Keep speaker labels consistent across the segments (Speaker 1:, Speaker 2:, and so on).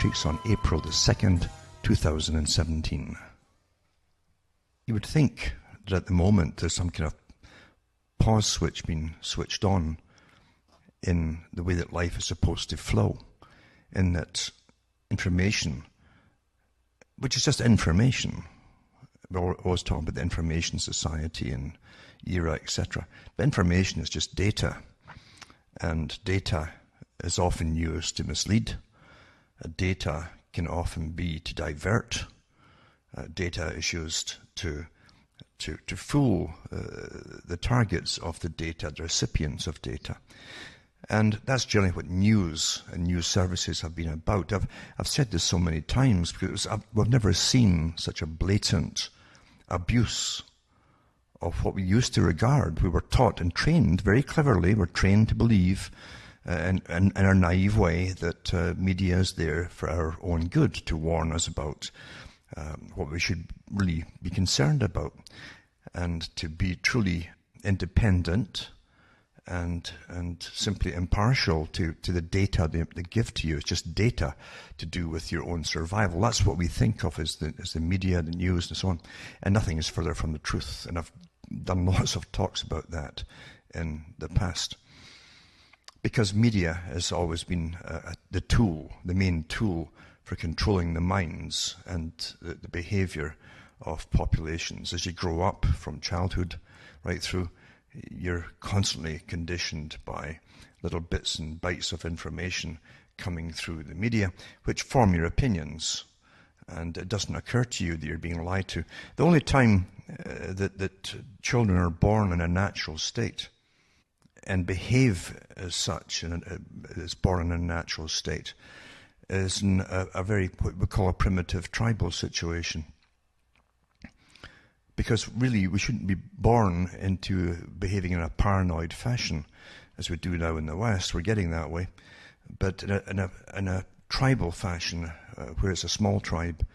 Speaker 1: Matrix on April the 2nd, 2017. You would think that at the moment there's some kind of pause switch being switched on in the way that life is supposed to flow, in that information, which is just information. We're always talking about the information society and era, etc. But information is just data, and data is often used to mislead. Data can often be to divert. Data is used to fool the targets of the data, the recipients of data. And that's generally what news and news services have been about. I've said this so many times because we've never seen such a blatant abuse of what we used to regard. We were taught and trained very cleverly. We're trained to believe in our naive way that media is there for our own good, to warn us about what we should really be concerned about, and to be truly independent and simply impartial to the data they give to you. It's just data to do with your own survival. That's what we think of as the media, the news, and so on. And nothing is further from the truth. And I've done lots of talks about that in the past. Because media has always been the tool, the main tool for controlling the minds and the behavior of populations. As you grow up from childhood right through, you're constantly conditioned by little bits and bytes of information coming through the media, which form your opinions. And it doesn't occur to you that you're being lied to. The only time that children are born in a natural state and behave as such, and is born in a natural state, is in a very, what we call a primitive tribal situation. Because really, we shouldn't be born into behaving in a paranoid fashion, as we do now in the West. We're getting that way. But in a tribal fashion, where it's a small tribe,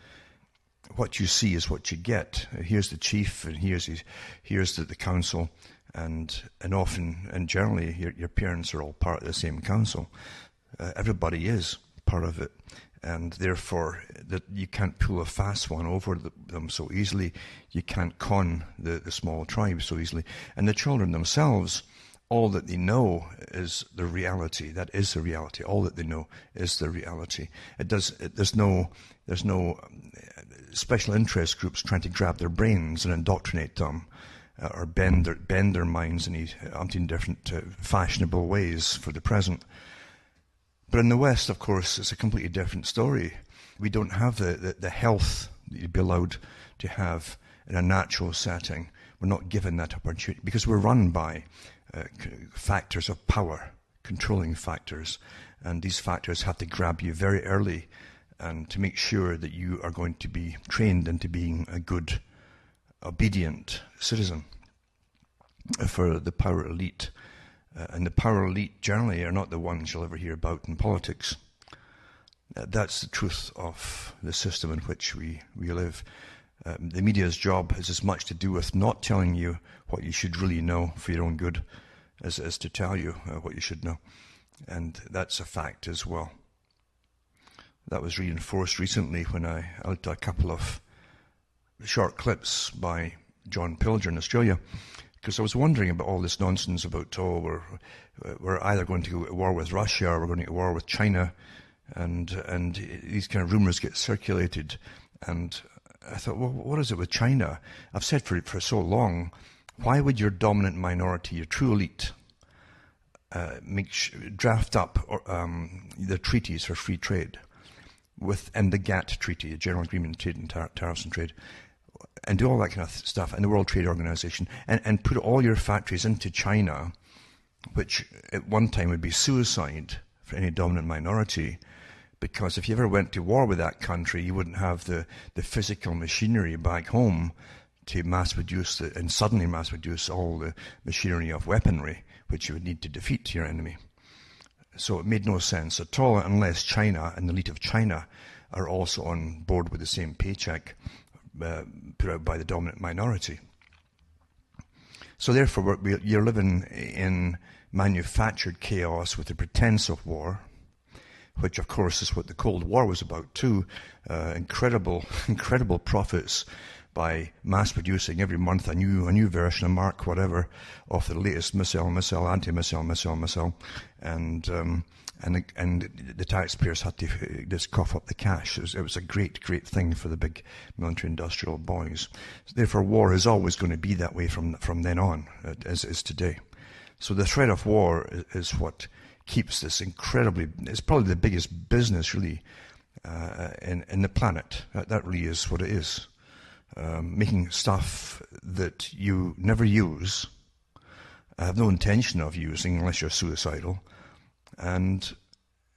Speaker 1: what you see is what you get. Here's the chief, and here's the council, and often and generally your parents are all part of the same council. Everybody is part of it, and therefore that you can't pull a fast one over them so easily. You can't con the small tribe so easily. And the children themselves, all that they know is the reality. That is the reality. All that they know is the reality. There's no special interest groups trying to grab their brains and indoctrinate them, or bend their minds in umpteen different fashionable ways for the present. But in the West, of course, it's a completely different story. We don't have the health that you'd be allowed to have in a natural setting. We're not given that opportunity because we're run by factors of power, controlling factors. And these factors have to grab you very early and to make sure that you are going to be trained into being a good, obedient citizen for the power elite. And the power elite generally are not the ones you'll ever hear about in politics. That's the truth of the system in which we live. The media's job is as much to do with not telling you what you should really know for your own good as to tell you what you should know. And that's a fact as well. That was reinforced recently when I looked at a couple of short clips by John Pilger in Australia, because I was wondering about all this nonsense about, we're either going to go to war with Russia or we're going to go to war with China, and these kind of rumours get circulated. And I thought, well, what is it with China? I've said for so long, why would your dominant minority, your true elite, draft up the treaties for free trade, and the GATT treaty, the General Agreement on Trade and Tariffs and Trade, and do all that kind of stuff, and the World Trade Organization, and put all your factories into China, which at one time would be suicide for any dominant minority, because if you ever went to war with that country, you wouldn't have the physical machinery back home to suddenly mass produce all the machinery of weaponry, which you would need to defeat your enemy. So it made no sense at all, unless China and the elite of China are also on board with the same paycheck put out by the dominant minority. So therefore, you're living in manufactured chaos with the pretense of war, which of course is what the Cold War was about too. Incredible, incredible profits by mass producing every month a new version, a Mark whatever, of the latest missile, anti-missile, and the taxpayers had to just cough up the cash. It was a great thing for the big military industrial boys. Therefore, war is always going to be that way from then on, as it is today. So the threat of war is what keeps this incredibly. It's probably the biggest business really in the planet. That really is what it is. Making stuff that you never use, have no intention of using unless you're suicidal, and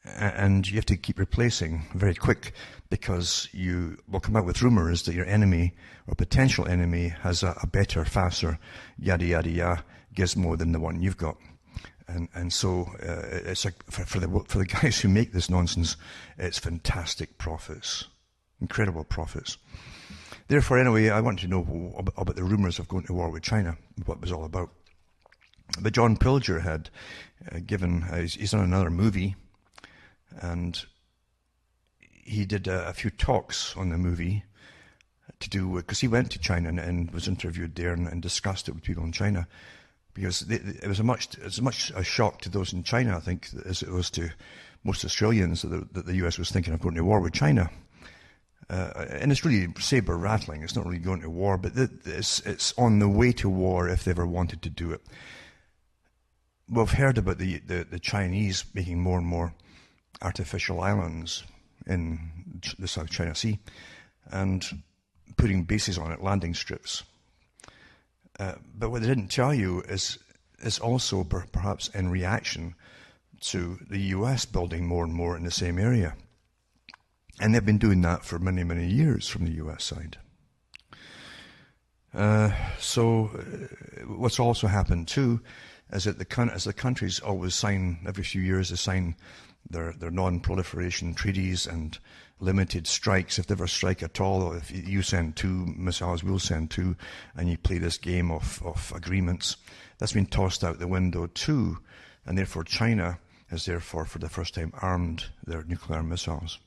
Speaker 1: you have to keep replacing very quick, because you will come out with rumors that your enemy or potential enemy has a better, faster, yada yada yada gizmo than the one you've got. And so it's like for the guys who make this nonsense, it's fantastic profits, incredible profits. Therefore, anyway, I want to know about the rumors of going to war with China, what it was all about. But John Pilger had he's done another movie, and he did a few talks on the movie to do with, because he went to China and was interviewed there and discussed it with people in China, because it was as much a shock to those in China, I think, as it was to most Australians that the US was thinking of going to war with China. And it's really saber rattling. It's not really going to war, but it's on the way to war if they ever wanted to do it. We've heard about the Chinese making more and more artificial islands in the South China Sea and putting bases on it, landing strips. But what they didn't tell you is also perhaps in reaction to the US building more and more in the same area. And they've been doing that for many, many years from the US side. So what's also happened too is that as the countries always sign, every few years they sign their non-proliferation treaties and limited strikes. If they ever strike at all, or if you send 2 missiles, we'll send 2, and you play this game of agreements, that's been tossed out the window too. And therefore China has for the first time armed their nuclear missiles.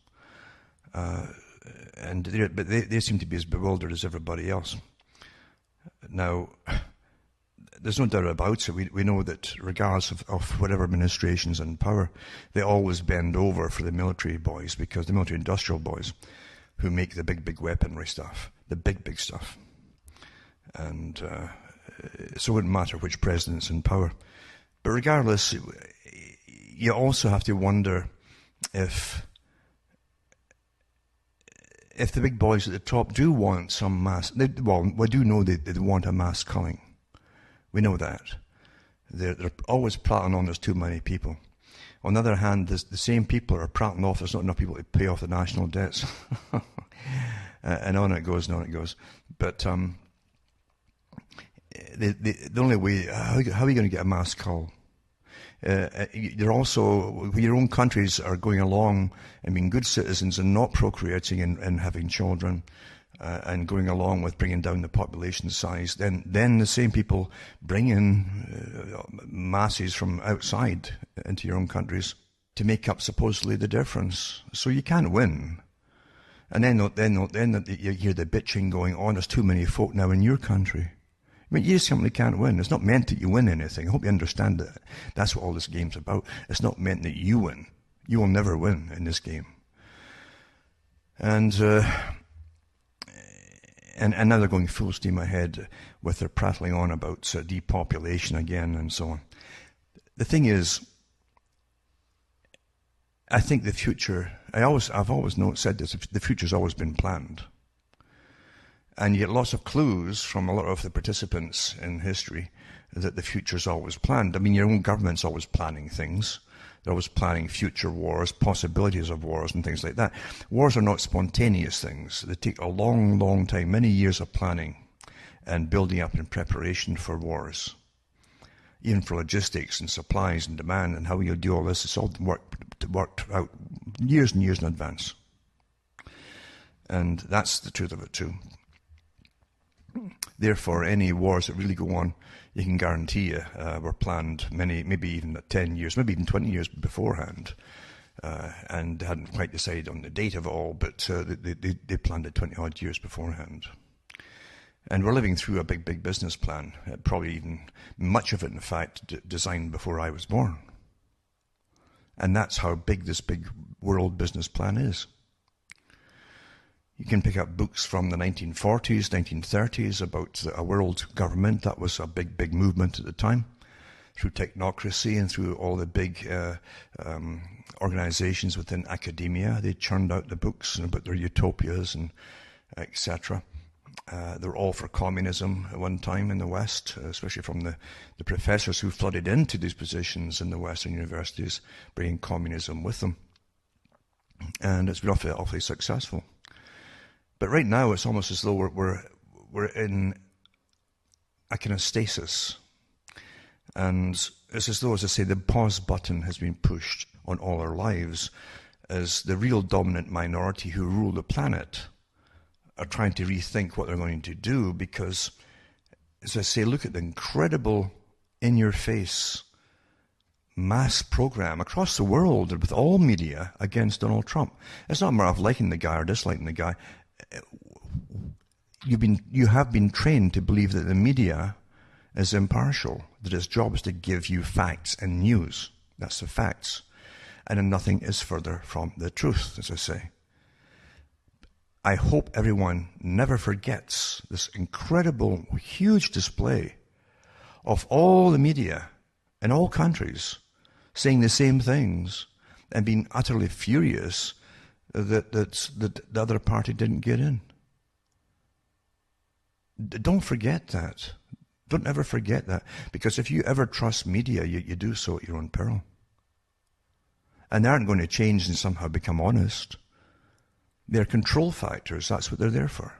Speaker 1: But they seem to be as bewildered as everybody else. Now, there's no doubt about it. We know that regardless of whatever administration's in power, they always bend over for the military boys, because the military industrial boys who make the big weaponry stuff, the big stuff. And so it wouldn't matter which president's in power. But regardless, you also have to wonder if the big boys at the top do want some mass, we do know they want a mass culling. We know that. They're always prattling on there's too many people. On the other hand, the same people are prattling off there's not enough people to pay off the national debts. And on it goes. But the only way, how are you going to get a mass cull? You're also, your own countries are going along and being good citizens and not procreating and having children, and going along with bringing down the population size, then the same people bring in masses from outside into your own countries to make up supposedly the difference. So you can't win. And then you hear the bitching going on, there's too many folk now in your country. I mean, you simply can't win. It's not meant that you win anything. I hope you understand that. That's what all this game's about. It's not meant that you win. You will never win in this game. And now they're going full steam ahead with their prattling on about depopulation again and so on. The thing is, I think the future, I've always said this, the future's always been planned. And you get lots of clues from a lot of the participants in history that the future's always planned. I mean, your own government's always planning things. They're always planning future wars, possibilities of wars and things like that. Wars are not spontaneous things. They take a long time, many years of planning and building up in preparation for wars. Even for logistics and supplies and demand and how you'll do all this, it's all worked out years and years in advance. And that's the truth of it too. Therefore, any wars that really go on, you can guarantee were planned maybe even 10 years, maybe even 20 years beforehand. and they hadn't quite decided on the date of it all, but they planned it 20 odd years beforehand. And we're living through a big business plan, probably even much of it, in fact, designed before I was born. And that's how big this big world business plan is. You can pick up books from the 1940s, 1930s about a world government. That was a big movement at the time, through technocracy and through all the big organizations within academia. They churned out the books about their utopias and etc. They were all for communism at one time in the West, especially from the professors who flooded into these positions in the Western universities, bringing communism with them. And it's been awfully successful. But right now, it's almost as though we're in a kind of stasis. And it's as though, as I say, the pause button has been pushed on all our lives as the real dominant minority who rule the planet are trying to rethink what they're going to do because, as I say, look at the incredible in-your-face mass program across the world with all media against Donald Trump. It's not a matter of liking the guy or disliking the guy. You have been trained to believe that the media is impartial, that its job is to give you facts and news. That's the facts. And then nothing is further from the truth, as I say. I hope everyone never forgets this incredible, huge display of all the media in all countries saying the same things and being utterly furious that the other party didn't get in. Don't forget that. Don't ever forget that. Because if you ever trust media, you do so at your own peril. And they aren't going to change and somehow become honest. They're control factors. That's what they're there for.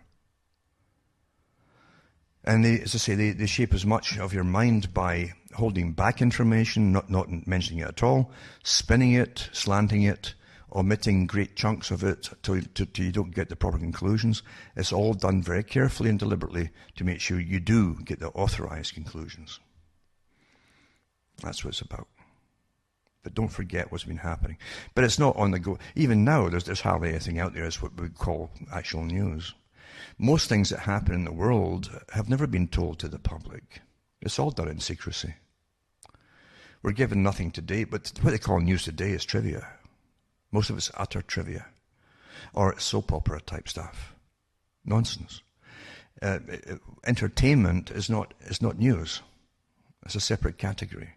Speaker 1: And they, as I say, they shape as much of your mind by holding back information, not mentioning it at all, spinning it, slanting it, omitting great chunks of it till you don't get the proper conclusions. It's all done very carefully and deliberately to make sure you do get the authorized conclusions. That's what it's about. But don't forget what's been happening. But it's not on the go. Even now, there's hardly anything out there as what we call actual news. Most things that happen in the world have never been told to the public. It's all done in secrecy. We're given nothing today, but what they call news today is trivia. Most of it's utter trivia. Or it's soap opera type stuff. Nonsense. Entertainment is not news. It's a separate category.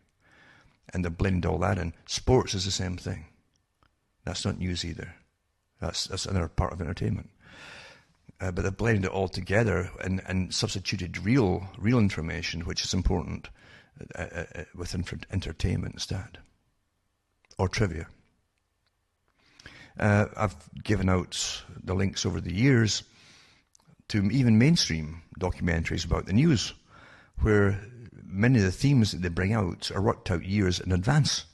Speaker 1: And they blend all that in. Sports is the same thing. That's not news either. That's another part of entertainment. But they blended it all together and substituted real information, which is important, with entertainment instead. Or trivia. I've given out the links over the years to even mainstream documentaries about the news, where many of the themes that they bring out are worked out years in advance.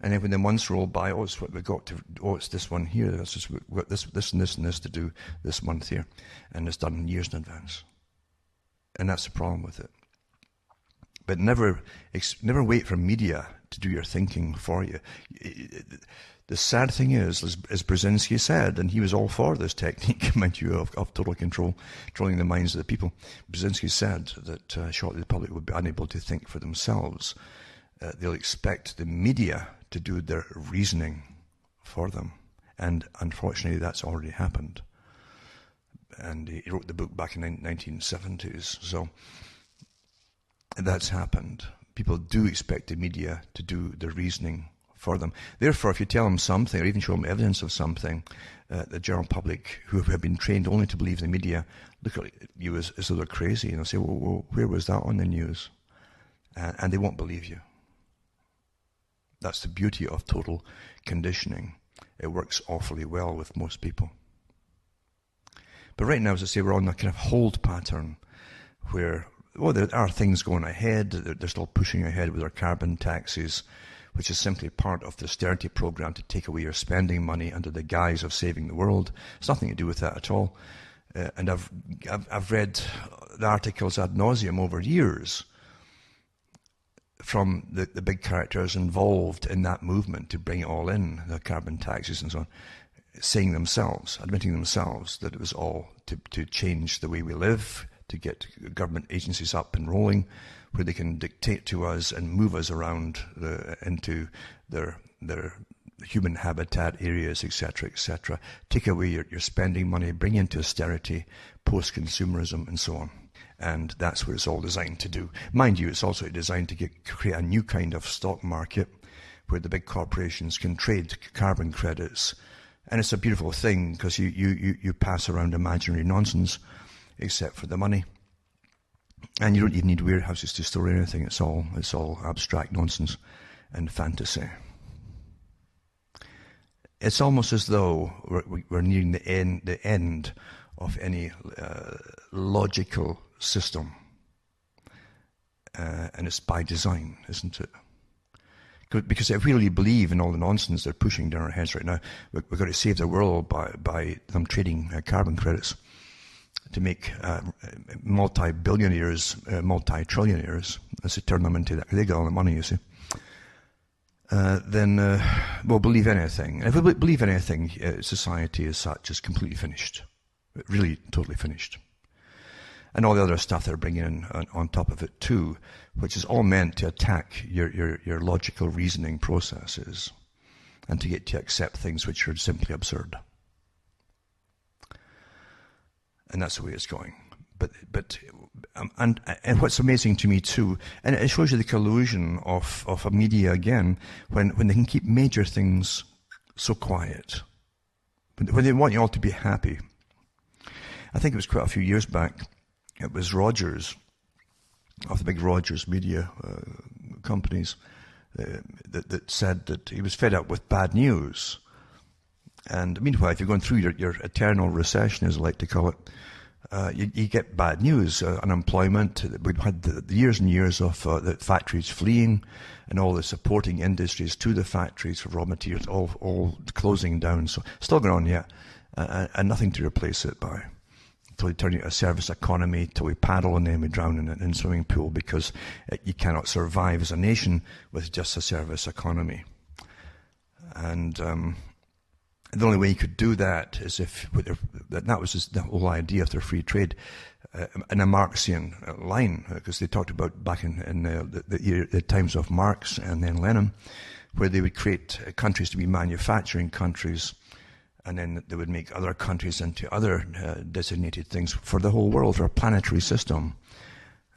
Speaker 1: And then when the months roll by, it's what we got to, it's this one here, we've got this and this to do this month here. And it's done years in advance. And that's the problem with it. But never wait for media to do your thinking for you. The sad thing is, as Brzezinski said, and he was all for this technique, mind you, of total control, controlling the minds of the people. Brzezinski said that shortly the public would be unable to think for themselves. They'll expect the media to do their reasoning for them. And unfortunately, that's already happened. And he wrote the book back in the 1970s. So that's happened. People do expect the media to do their reasoning for them. Therefore, if you tell them something, or even show them evidence of something, the general public, who have been trained only to believe the media, look at you as though they're crazy, and they'll say, well, where was that on the news? And they won't believe you. That's the beauty of total conditioning. It works awfully well with most people. But right now, as I say, we're on a kind of hold pattern where, there are things going ahead. They're still pushing ahead with their carbon taxes, which is simply part of the austerity program to take away your spending money under the guise of saving the world. It's nothing to do with that at all. And I've read the articles ad nauseum over years from the big characters involved in that movement to bring it all in, the carbon taxes and so on, saying themselves, admitting themselves that it was all to change the way we live, to get government agencies up and rolling, where they can dictate to us and move us around into their human habitat areas, etc., take away your spending money, bring into austerity, post-consumerism, and so on. And that's what it's all designed to do. Mind you, it's also designed to create a new kind of stock market where the big corporations can trade carbon credits. And it's a beautiful thing because you pass around imaginary nonsense except for the money. And you don't even need warehouses to store anything. It's all abstract nonsense and fantasy. It's almost as though we're nearing the end of any logical system. And it's by design, isn't it? Because if we really believe in all the nonsense they're pushing down our heads right now, we've got to save the world by them trading carbon credits to make multi-billionaires, multi-trillionaires, as they turn them into that. They get all the money, you see. Then we'll believe anything. And if we believe anything, society as such is completely finished. Really totally finished. And all the other stuff they're bringing in on top of it too, which is all meant to attack your logical reasoning processes and to get you to accept things which are simply absurd. And that's the way it's going. And what's amazing to me too, and it shows you the collusion of a media again, when they can keep major things so quiet, when they want you all to be happy. I think it was quite a few years back. It was Rogers, of the big Rogers media companies, that said that he was fed up with bad news. And meanwhile, if you're going through your eternal recession, as I like to call it, you get bad news, unemployment. We've had the years and years of the factories fleeing and all the supporting industries to the factories for raw materials all closing down. So still going on, yeah, and nothing to replace it by. Until we turn it to a service economy, till we paddle and then we drown in a swimming pool, because you cannot survive as a nation with just a service economy. And the only way you could do that is if, that was just the whole idea of their free trade, in a Marxian line, because they talked about back in the times of Marx and then Lenin, where they would create countries to be manufacturing countries, and then they would make other countries into other designated things for the whole world, for a planetary system.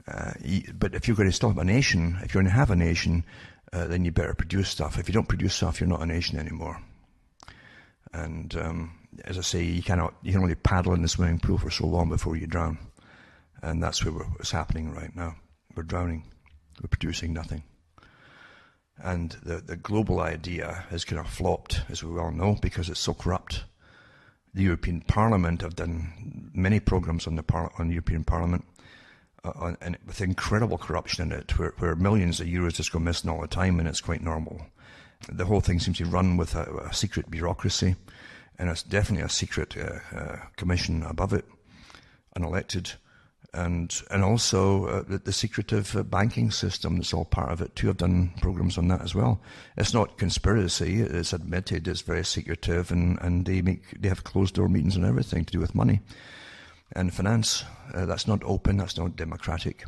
Speaker 1: But if you're going to stop a nation, if you're going to have a nation, then you better produce stuff. If you don't produce stuff, you're not a nation anymore. And as I say, you can only paddle in the swimming pool for so long before you drown. And that's what's happening right now. We're drowning. We're producing nothing. And the global idea has kind of flopped, as we well know, because it's so corrupt. The European Parliament have done many programs on the European Parliament, and with incredible corruption in it, where millions of euros just go missing all the time, and it's quite normal. The whole thing seems to run with a secret bureaucracy, and it's definitely a secret commission above it, unelected. And also the secretive banking system that's all part of it too. I've done programs on that as well. It's not conspiracy, it's admitted, it's very secretive, and they have closed door meetings and everything to do with money and finance. That's not open, that's not democratic.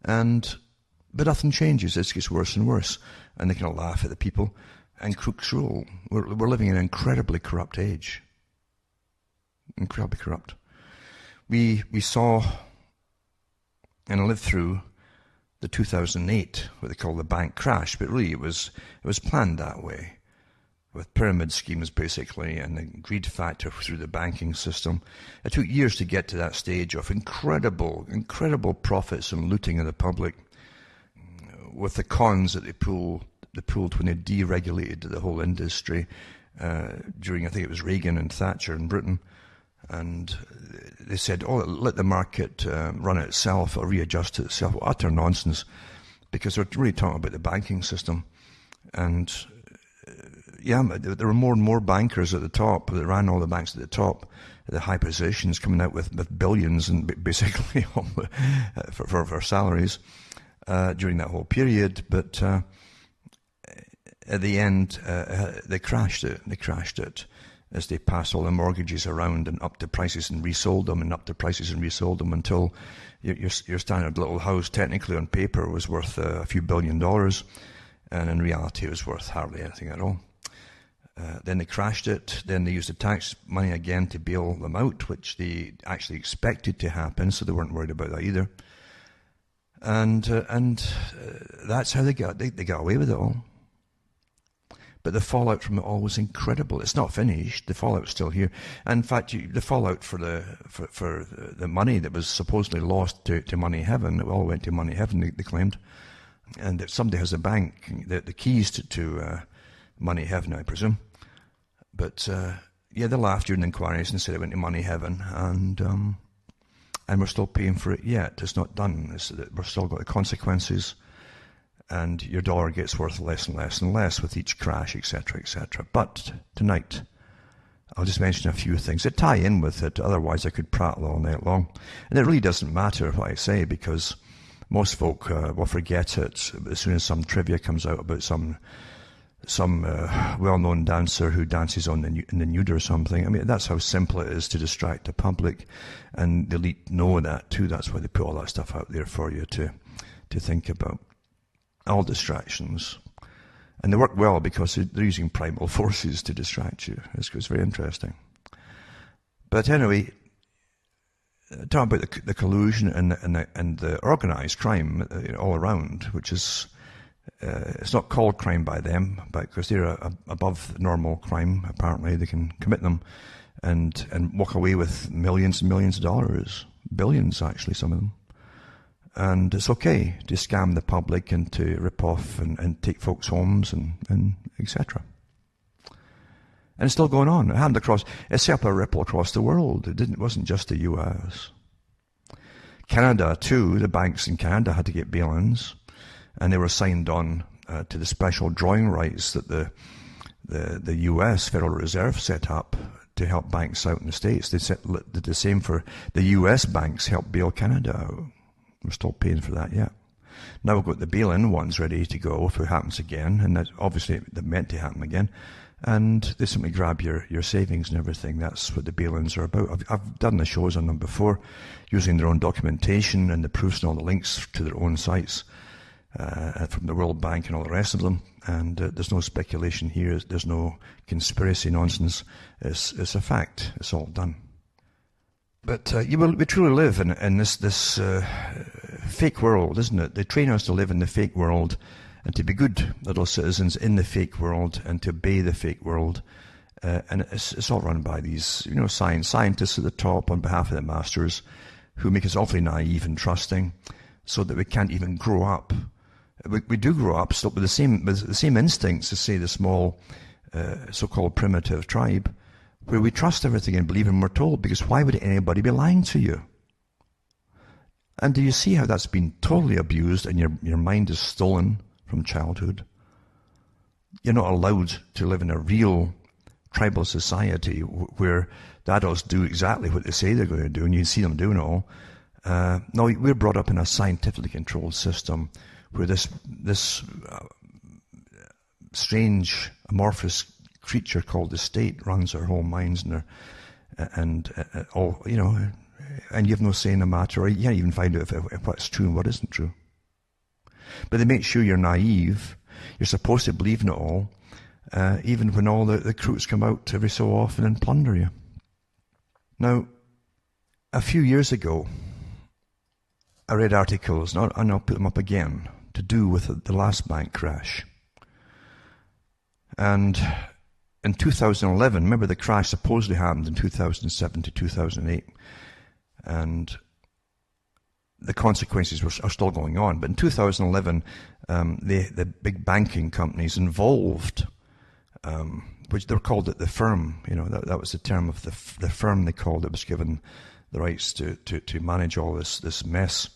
Speaker 1: But nothing changes, it gets worse and worse, and they kind of laugh at the people, and crooks rule. We're living in an incredibly corrupt age. Incredibly corrupt. We saw and lived through the 2008, what they call the bank crash, but really it was planned that way, with pyramid schemes basically, and the greed factor through the banking system. It took years to get to that stage of incredible profits and looting of the public, with the cons that they pulled when they deregulated the whole industry during, I think it was Reagan and Thatcher in Britain. And they said, let the market run itself or readjust itself. Well, utter nonsense, because they're really talking about the banking system. And there were more and more bankers at the top that ran all the banks at the top, the high positions, coming out with billions and basically for salaries. during that whole period, but at the end, they crashed it. They crashed it as they passed all the mortgages around and upped the prices and resold them and upped the prices and resold them until your standard little house, technically on paper, was worth a few $1 billion, and in reality it was worth hardly anything at all. Then they crashed it. Then they used the tax money again to bail them out, which they actually expected to happen, so they weren't worried about that either. And that's how they got away with it all. But the fallout from it all was incredible. It's not finished. The fallout's still here. And in fact, the fallout for the money that was supposedly lost to Money Heaven, it all went to Money Heaven, they claimed. And if somebody has a bank, the keys to Money Heaven, I presume. But they laughed during the inquiries and said it went to Money Heaven, and we're still paying for it yet. It's not done. We're still got the consequences. And your dollar gets worth less and less and less with each crash, etc., etc. But tonight, I'll just mention a few things that tie in with it. Otherwise, I could prattle all night long. And it really doesn't matter what I say, because most folk will forget it as soon as some trivia comes out about some well-known dancer who dances in the nude or something. I mean, that's how simple it is to distract the public. And the elite know that too. That's why they put all that stuff out there for you to think about. All distractions. And they work well because they're using primal forces to distract you. It's very interesting. But anyway, talking about the collusion and the organized crime all around, which is, it's not called crime by them, but because they're above normal crime, apparently they can commit them and walk away with millions and millions of dollars. Billions, actually, some of them. And it's okay to scam the public and to rip off and take folks' homes and etc. And it's still going on. It set up a ripple across the world. It wasn't just the US. Canada too, the banks in Canada had to get bail-ins, and they were signed on to the special drawing rights that the US Federal Reserve set up to help banks out in the States. They did the same for the US banks, helped bail Canada out. We're still paying for that yet. Now we've got the bail-in ones ready to go if it happens again, and that obviously they're meant to happen again. And they simply grab your savings and everything. That's what the bail-ins are about. I've done the shows on them before, using their own documentation and the proofs and all the links to their own sites from the World Bank and all the rest of them. And there's no speculation here. There's no conspiracy nonsense. It's a fact. It's all done. But we truly live in this fake world, isn't it? They train us to live in the fake world and to be good little citizens in the fake world and to obey the fake world. And it's all run by these, scientists at the top on behalf of the masters who make us awfully naive and trusting so that we can't even grow up. We do grow up still with the same instincts as, say, the small so-called primitive tribe, where we trust everything and believe in we're told, because why would anybody be lying to you? And do you see how that's been totally abused and your mind is stolen from childhood? You're not allowed to live in a real tribal society where the adults do exactly what they say they're going to do, and you see them doing it all. No, we're brought up in a scientifically controlled system where this strange, amorphous creature called the state runs our whole minds and all, and you have no say in the matter, or you can't even find out if what's true and what isn't true. But they make sure you're naive. You're supposed to believe in it all, even when all the crooks come out every so often and plunder you. Now, a few years ago, I read articles, and I'll put them up again, to do with the last bank crash. And in 2011, remember the crash supposedly happened in 2007 to 2008, and the consequences are still going on. But in 2011, the big banking companies involved, which they were called the firm, that was the term of the firm they called it, was given the rights to manage all this mess.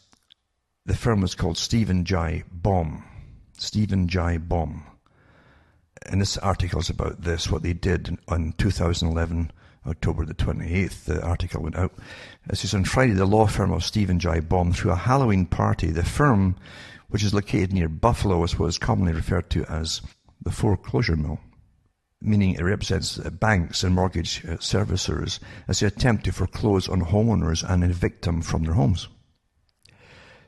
Speaker 1: The firm was called Stephen Jay Baum. Stephen Jay Baum. And this article is about this, what they did in 2011 October the 28th, the article went out. It says, on Friday, the law firm of Stephen Jay Baum threw a Halloween party. The firm, which is located near Buffalo, is what is commonly referred to as the foreclosure mill, meaning it represents banks and mortgage servicers as they attempt to foreclose on homeowners and evict them from their homes.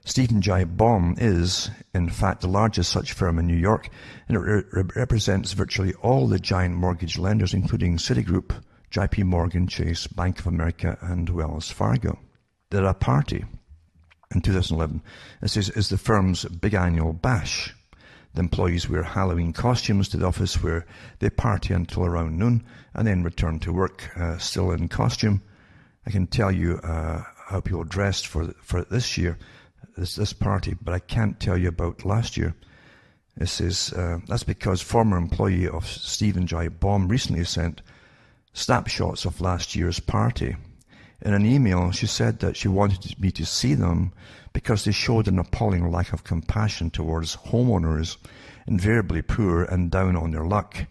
Speaker 1: Stephen Jay Baum is, in fact, the largest such firm in New York, and it represents virtually all the giant mortgage lenders, including Citigroup, JP Morgan Chase, Bank of America, and Wells Fargo. They had a party in 2011. It says, is the firm's big annual bash. The employees wear Halloween costumes to the office where they party until around noon and then return to work still in costume. I can tell you how people dressed for this year, this party, but I can't tell you about last year. It says, that's because former employee of Stephen Jay Baum recently sent snapshots of last year's party. In an email, she said that she wanted me to see them because they showed an appalling lack of compassion towards homeowners, invariably poor and down on their luck,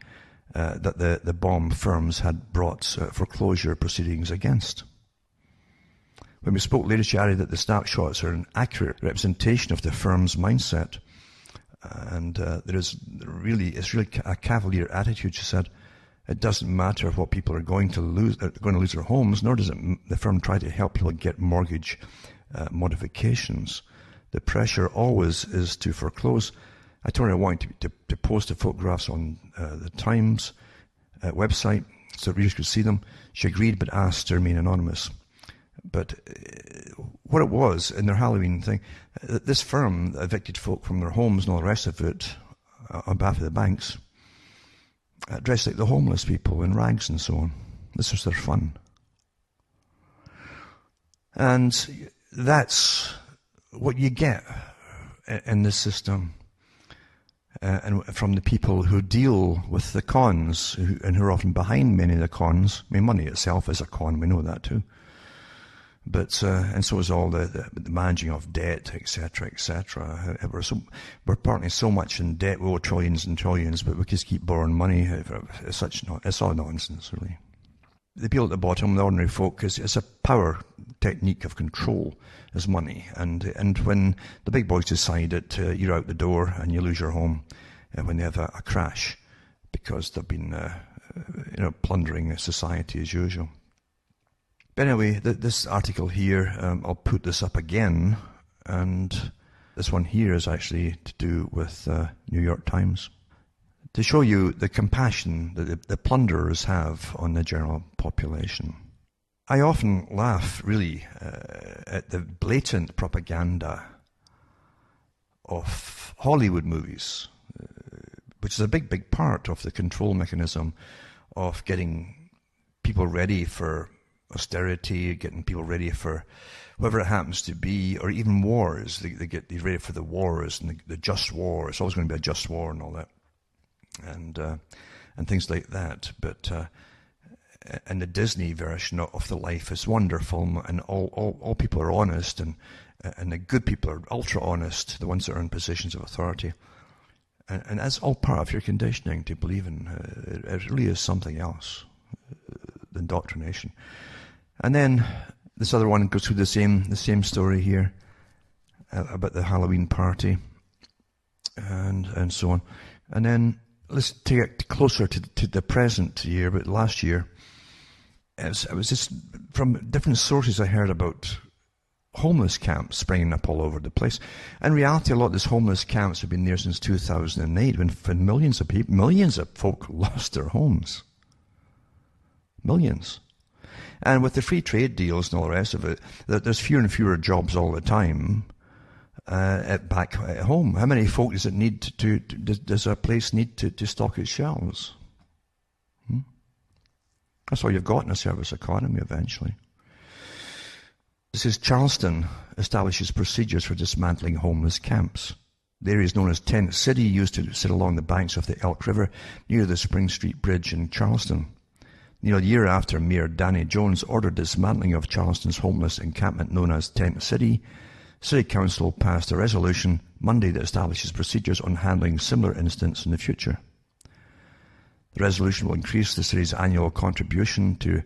Speaker 1: that the Baum firms had brought foreclosure proceedings against. When we spoke later, she added that the snapshots are an accurate representation of the firm's mindset. And it's really a cavalier attitude, she said. It doesn't matter what people are going to lose their homes, nor does the firm try to help people get mortgage modifications. The pressure always is to foreclose. I told her I wanted to post the photographs on the Times website so readers could see them. She agreed but asked to remain anonymous. But what it was in their Halloween thing, this firm evicted folk from their homes and all the rest of it on behalf of the banks, dressed like the homeless people in rags and so on. This was their fun. And that's what you get in this system. And from the people who deal with the cons, and who are often behind many of the cons. I mean, money itself is a con, we know that too. But and so is all the managing of debt, etc., etc. We're partly so much in debt, we owe trillions and trillions, but we just keep borrowing money. It's all nonsense, really. The people at the bottom, the ordinary folk, it's a power technique of control, is money. And when the big boys decide that you're out the door and you lose your home when they have a crash, because they've been plundering society as usual. But anyway, this article here, I'll put this up again, and this one here is actually to do with New York Times, to show you the compassion that the plunderers have on the general population. I often laugh, really, at the blatant propaganda of Hollywood movies, which is a big part of the control mechanism of getting people ready for austerity, getting people ready for whatever it happens to be, or even wars. They get ready for the wars and the just war. It's always going to be a just war and all that, and things like that. But and the Disney version of the life is wonderful, and all people are honest, and the good people are ultra honest, the ones that are in positions of authority. And that's all part of your conditioning to believe in. It really is something else, the indoctrination. And then this other one goes through the same story here about the Halloween party and so on. And then let's take it closer to the present year. But last year, it was just from different sources I heard about homeless camps springing up all over the place. In reality, a lot of these homeless camps have been there since 2008, when millions of folk lost their homes. Millions. And with the free trade deals and all the rest of it, there's fewer and fewer jobs all the time back at home. How many folk does it need does a place need to stock its shelves? That's all you've got in a service economy eventually. This is Charleston establishes procedures for dismantling homeless camps. The area is known as Tent City, used to sit along the banks of the Elk River near the Spring Street Bridge in Charleston. Nearly a year after Mayor Danny Jones ordered dismantling of Charleston's homeless encampment known as Tent City, City Council passed a resolution Monday that establishes procedures on handling similar incidents in the future. The resolution will increase the city's annual contribution to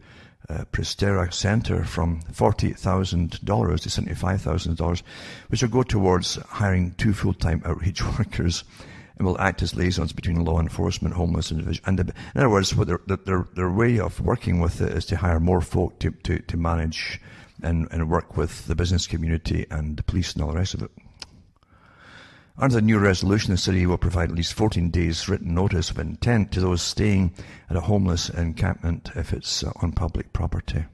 Speaker 1: Prestera Center from $48,000 to $75,000, which will go towards hiring 2 full-time outreach workers and will act as liaisons between law enforcement, homeless individuals. And in other words, what their way of working with it is to hire more folk to manage and work with the business community and the police and all the rest of it. Under the new resolution, the city will provide at least 14 days written notice of intent to those staying at a homeless encampment if it's on public property.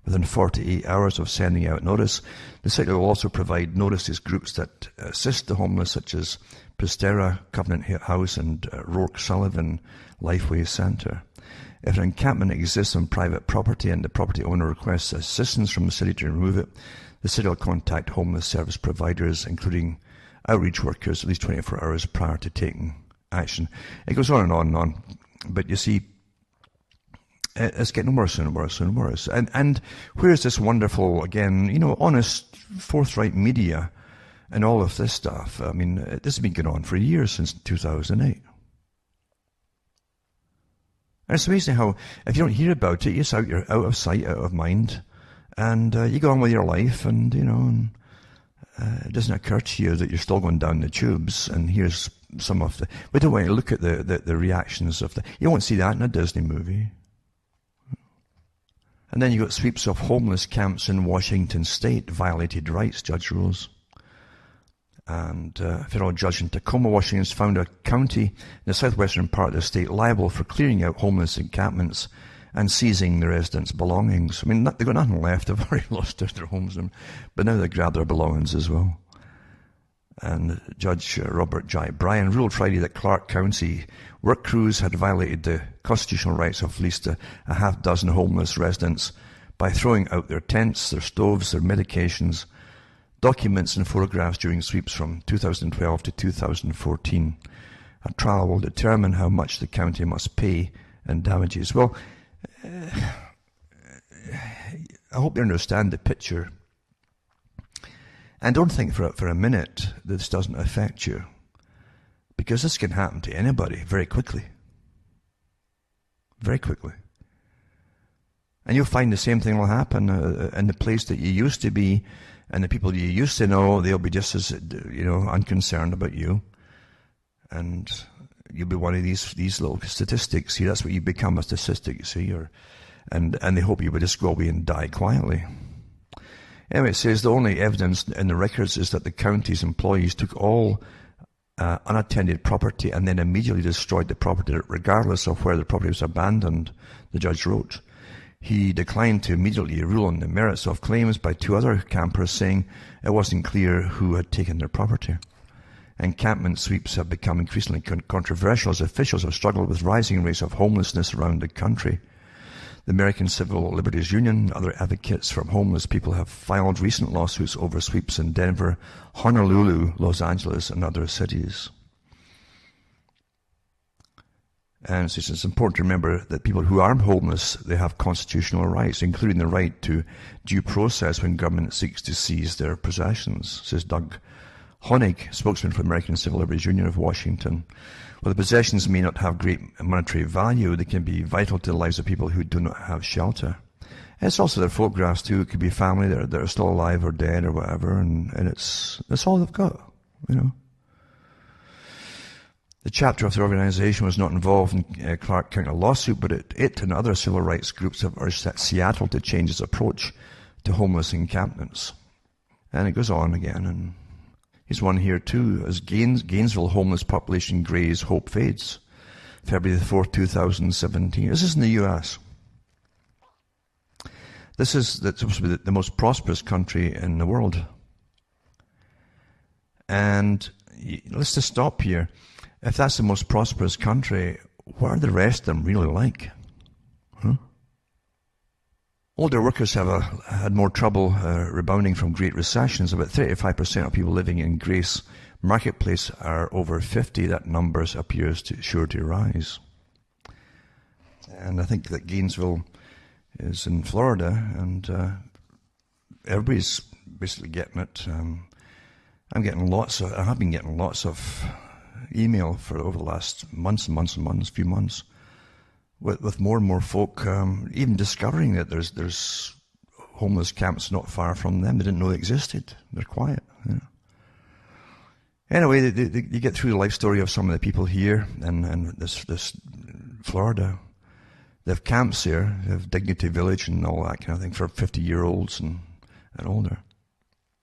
Speaker 1: Within 48 hours of sending out notice, the city will also provide notices groups that assist the homeless, such as Prestera, Covenant House, and Rourke Sullivan Lifeway Centre. If an encampment exists on private property and the property owner requests assistance from the city to remove it, the city will contact homeless service providers, including outreach workers, at least 24 hours prior to taking action. It goes on and on and on. But you see, it's getting worse and worse and worse. And where's this wonderful, again, honest, forthright media and all of this stuff? I mean, this has been going on for years, since 2008. And it's amazing how, if you don't hear about it, you're out of sight, out of mind, and you go on with your life, and, it doesn't occur to you that you're still going down the tubes, and here's some of the... We don't want to look at the reactions of you won't see that in a Disney movie. And then you got sweeps of homeless camps in Washington State, violated rights, judge rules. And a federal judge in Tacoma, Washington, has found a county in the southwestern part of the state liable for clearing out homeless encampments and seizing the residents' belongings. I mean, they've got nothing left. They've already lost their homes, but now they grab their belongings as well. And Judge Robert J. Bryan ruled Friday that Clark County work crews had violated the constitutional rights of at least a half dozen homeless residents by throwing out their tents, their stoves, their medications, documents and photographs during sweeps from 2012 to 2014. A trial will determine how much the county must pay in damages. Well, I hope you understand the picture. And don't think for a minute that this doesn't affect you, because this can happen to anybody very quickly. Very quickly. And you'll find the same thing will happen in the place that you used to be, and the people you used to know, they'll be just as unconcerned about you. And you'll be one of these little statistics. See, that's what you become, a statistic, you see, and they hope you would just go away and die quietly. Anyway, it says the only evidence in the records is that the county's employees took all unattended property and then immediately destroyed the property regardless of where the property was abandoned, the judge wrote. He declined to immediately rule on the merits of claims by 2 other campers, saying it wasn't clear who had taken their property. Encampment sweeps have become increasingly controversial as officials have struggled with rising rates of homelessness around the country. The American Civil Liberties Union and other advocates from homeless people have filed recent lawsuits over sweeps in Denver, Honolulu, Los Angeles, and other cities. And it's important to remember that people who are homeless, they have constitutional rights, including the right to due process when government seeks to seize their possessions, says Doug Honig, spokesman for the American Civil Liberties Union of Washington. While the possessions may not have great monetary value, they can be vital to the lives of people who do not have shelter. It's also their photographs too. It could be family that are still alive or dead or whatever, and that's all they've got, The chapter of the organization was not involved in Clark County lawsuit, but it and other civil rights groups have urged Seattle to change its approach to homeless encampments. And it goes on again, and here's one here too, as Gainesville homeless population grays, hope fades. February the 4th, 2017. This is in the U.S. This is supposed to be the most prosperous country in the world. And let's just stop here. If that's the most prosperous country, what are the rest of them really like? Older workers have had more trouble rebounding from great recessions. About 35% of people living in Grace Marketplace are over 50. That number appears sure to rise. And I think that Gainesville is in Florida, and everybody's basically getting it. I have been getting lots of email for over the last few months, with more and more folk even discovering that there's homeless camps not far from them. They didn't know they existed. They're quiet. You know. Anyway, you get through the life story of some of the people here and this Florida. They have camps here. They have Dignity Village and all that kind of thing for 50-year-olds and older.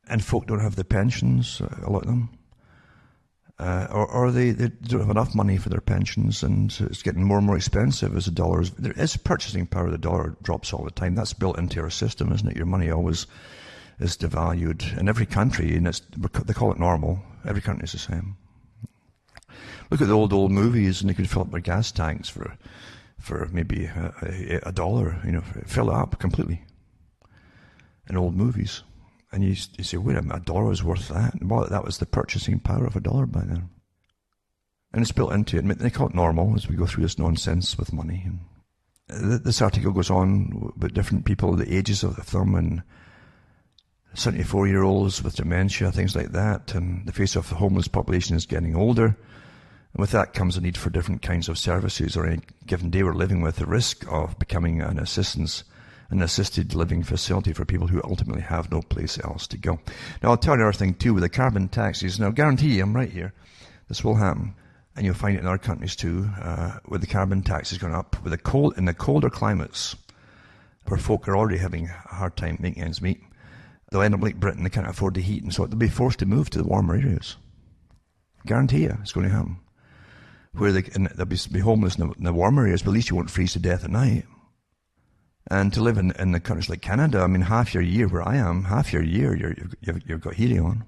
Speaker 1: And folk don't have the pensions, a lot of them. Or they don't have enough money for their pensions, and it's getting more and more expensive as the dollar is. There is purchasing power of the dollar drops all the time. That's built into our system, isn't it? Your money always is devalued in every country, and they call it normal. Every country is the same. Look at the old movies, and they could fill up their gas tanks for maybe $1. You know, fill it up completely. In old movies. And you say, wait a minute, $1 is worth that? Well, that was the purchasing power of $1 by then. And it's built into it. They call it normal as we go through this nonsense with money. And this article goes on about different people, the ages of them, and 74-year-olds with dementia, things like that. And the face of the homeless population is getting older. And with that comes a need for different kinds of services, or any given day we're living with the risk of becoming an assisted living facility for people who ultimately have no place else to go. Now, I'll tell you another thing too with the carbon taxes. Now, I guarantee you, I'm right here, this will happen. And you'll find it in other countries too, with the carbon taxes going up, in the colder climates, where folk are already having a hard time making ends meet. They'll end up like Britain, they can't afford the heat, and so they'll be forced to move to the warmer areas. Guarantee you, it's going to happen. Where they'll be homeless in the warmer areas, but at least you won't freeze to death at night. And to live in the countries like Canada, I mean, half your year where I am, half your year you've got heating on.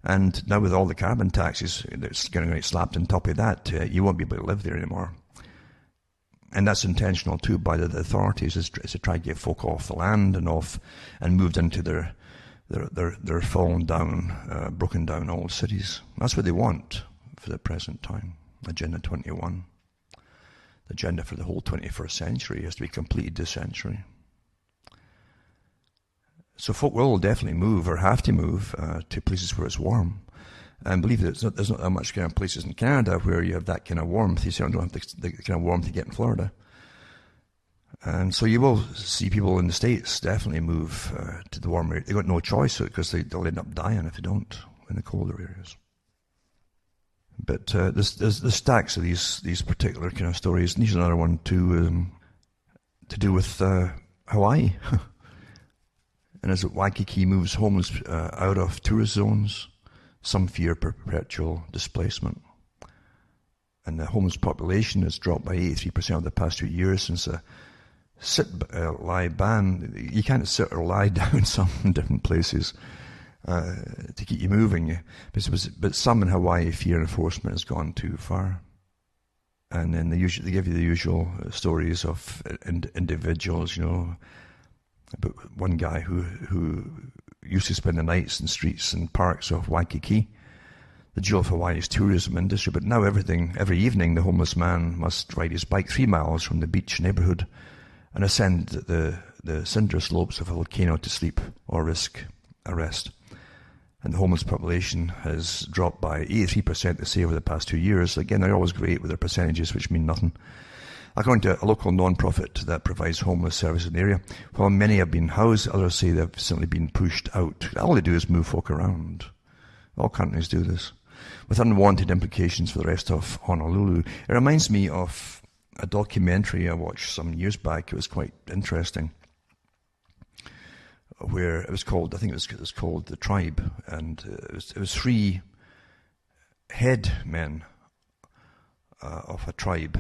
Speaker 1: And now with all the carbon taxes that's going to get slapped on top of that, you won't be able to live there anymore. And that's intentional too by the authorities, is to try to get folk off the land and moved into their fallen down, broken down old cities. That's what they want for the present time. Agenda 21. The agenda for the whole 21st century has to be completed this century. So folk will definitely move, or have to move, to places where it's warm. And believe it, there's not that much kind of places in Canada where you have that kind of warmth. You certainly don't have the kind of warmth you get in Florida. And so you will see people in the States definitely move to the warmer area. They've got no choice because they'll end up dying if they don't in the colder areas. But there's stacks of these particular kind of stories. And here's another one to do with Hawaii. And as Waikiki moves homeless out of tourist zones, some fear perpetual displacement. And the homeless population has dropped by 83% over the past 2 years since a sit-lie ban. You can't sit or lie down some in different places to keep you moving. But some in Hawaii fear enforcement has gone too far. And then they give you the usual stories of individuals, you know, about one guy who used to spend the nights in streets and parks of Waikiki, the jewel of Hawaii's tourism industry. But now every evening, the homeless man must ride his bike 3 miles from the beach neighborhood and ascend the cinder slopes of a volcano to sleep or risk arrest. And the homeless population has dropped by 83%, they say, over the past 2 years. Again, they're always great with their percentages, which mean nothing. According to a local non-profit that provides homeless service in the area, while many have been housed, others say they've simply been pushed out. All they do is move folk around. All countries do this, with unwanted implications for the rest of Honolulu. It reminds me of a documentary I watched some years back. It was quite interesting, where it was called, I think it was called The Tribe, and it was 3 head men of a tribe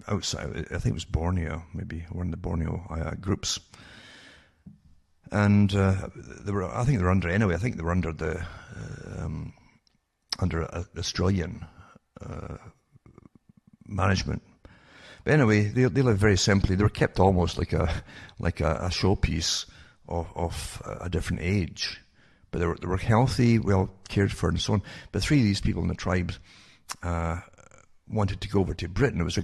Speaker 1: outside, I think it was Borneo, maybe one of the Borneo groups. And I think they were under the Australian management. But anyway, they live very simply. They were kept almost like a showpiece of a different age. But they were healthy, well cared for, and so on. But 3 of these people in the tribes wanted to go over to Britain. It was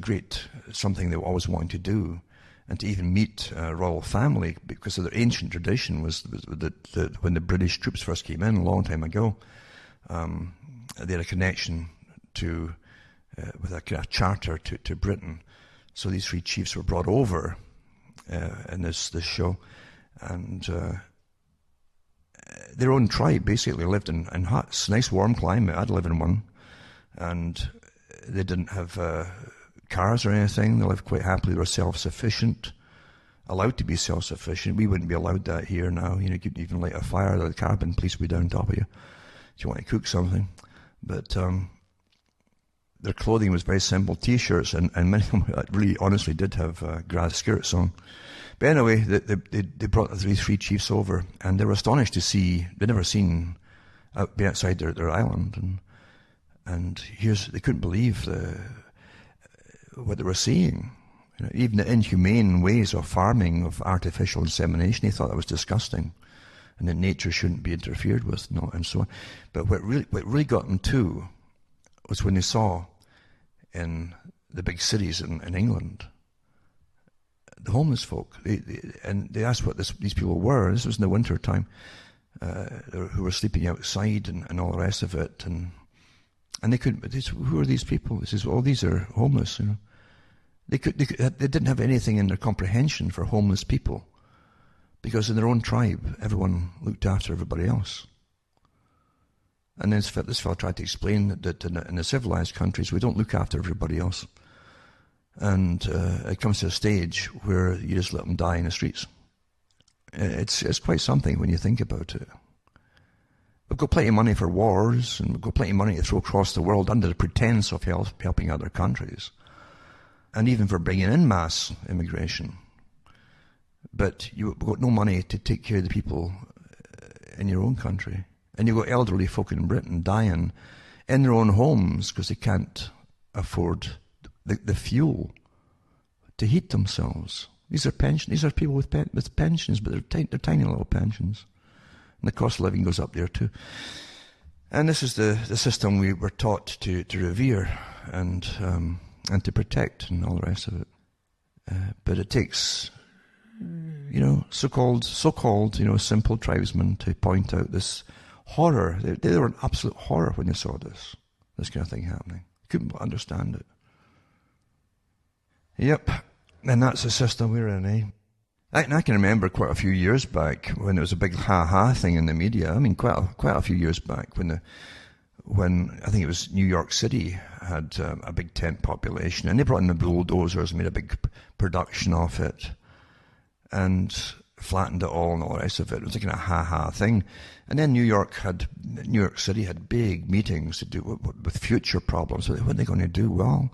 Speaker 1: something they always wanted to do, and to even meet royal family, because of their ancient tradition was that when the British troops first came in a long time ago, they had a connection to with a kind of charter to Britain. So these three chiefs were brought over in this show, and their own tribe basically lived in huts, nice warm climate. I'd live in one, and they didn't have cars or anything. They lived quite happily. They were self-sufficient, allowed to be self-sufficient. We wouldn't be allowed that here now. You couldn't even light a fire. The carbon police would be down top of you if you want to cook something. But their clothing was very simple, T-shirts, and many of them really honestly did have grass skirts on. But anyway, they brought the three chiefs over, and they were astonished to see, they'd never seen be outside their island, and they couldn't believe what they were seeing. Even the inhumane ways of farming, of artificial insemination, they thought that was disgusting, and that nature shouldn't be interfered with, and so on. But what really got them too was when they saw in the big cities in England, the homeless folk, and they asked what these people were. This was in the winter time, who were sleeping outside and all the rest of it, and they couldn't. Who are these people? They says, "Oh, these are homeless." They didn't have anything in their comprehension for homeless people, because in their own tribe, everyone looked after everybody else. And this fellow tried to explain that in the civilized countries, we don't look after everybody else. And it comes to a stage where you just let them die in the streets. It's quite something when you think about it. We've got plenty of money for wars, and we've got plenty of money to throw across the world under the pretense of helping other countries, and even for bringing in mass immigration. But you've got no money to take care of the people in your own country. And you've got elderly folk in Britain dying in their own homes because they can't afford the fuel to heat themselves. These are people with pensions, but they're tiny little pensions. And the cost of living goes up there too. And this is the system we were taught to revere and to protect and all the rest of it. But it takes, so-called, simple tribesmen to point out this horror. They were an absolute horror when they saw this kind of thing happening. Couldn't understand it. Yep, and that's the system we're in, eh? I can remember quite a few years back when there was a big ha-ha thing in the media. I mean, quite a few years back when I think it was New York City had a big tent population, and they brought in the bulldozers and made a big production of it, and flattened it all and all the rest of it. It was like a ha-ha thing. And then New York City had big meetings to do with future problems. So what are they going to do? Well,